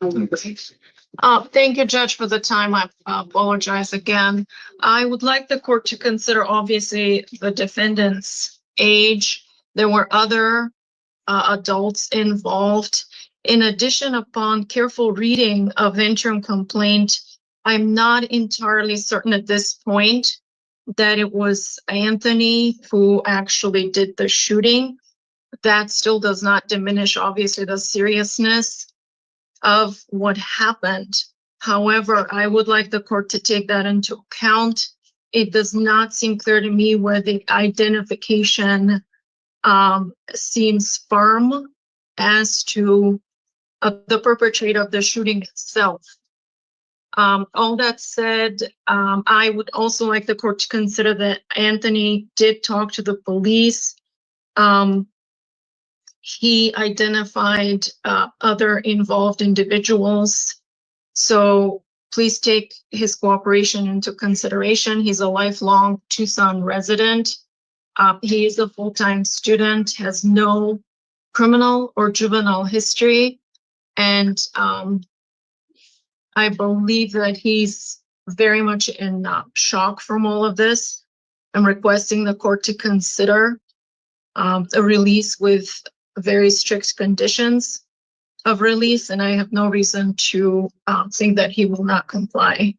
Thank you, Judge, for the time. I apologize again. I would like the court to consider, obviously, the defendant's age. There were other adults involved. In addition, upon careful reading of the interim complaint, I'm not entirely certain at this point that it was Anthony who actually did the shooting. That still does not diminish, obviously, the seriousness of what happened. However, I would like the court to take that into account. It does not seem clear to me where the identification seems firm as to the perpetrator of the shooting itself. All that said, I would also like the court to consider that Anthony did talk to the police. He identified other involved individuals. So please take his cooperation into consideration. He's a lifelong Tucson resident. He is a full-time student, has no criminal or juvenile history. And I believe that he's very much in shock from all of this. I'm requesting the court to consider a release with very strict conditions of release, and I have no reason to think that he will not comply.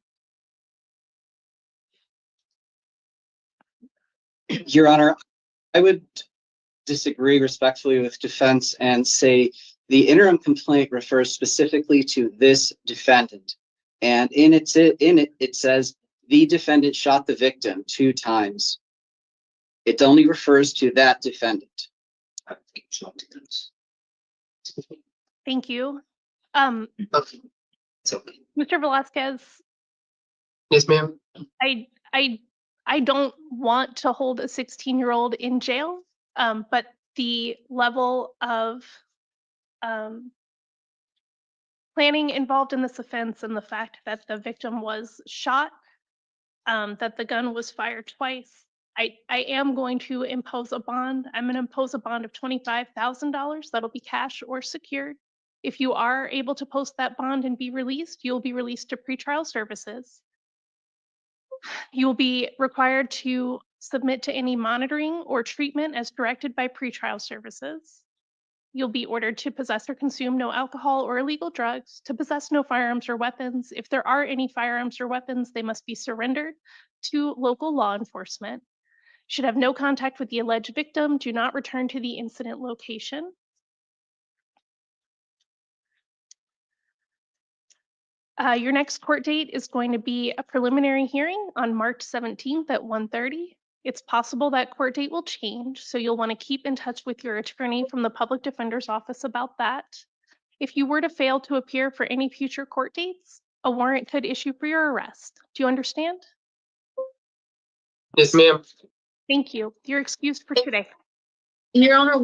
Your Honor, I would disagree respectfully with defense and say the interim complaint refers specifically to this defendant. And in it, it says the defendant shot the victim 2 times. It only refers to that defendant. Thank you. Okay. It's okay. Mr. Velasquez, Yes, ma'am. I don't want to hold a 16-year-old in jail, but the level of planning involved in this offense and the fact that the victim was shot, that the gun was fired twice, I am going to impose a bond. I'm going to impose a bond of $25,000. That'll be cash or secured. If you are able to post that bond and be released, you'll be released to pretrial services. You will be required to submit to any monitoring or treatment as directed by pretrial services. You'll be ordered to possess or consume no alcohol or illegal drugs, to possess no firearms or weapons. If there are any firearms or weapons, they must be surrendered to local law enforcement. Should have no contact with the alleged victim. Do not return to the incident location. Your next court date is going to be a preliminary hearing on March 17th at 1:30. It's possible that court date will change, so you'll want to keep in touch with your attorney from the Public Defender's Office about that. If you were to fail to appear for any future court dates, a warrant could issue for your arrest. Do you understand? Yes, ma'am. Thank you. You're excused for today. Your Honor,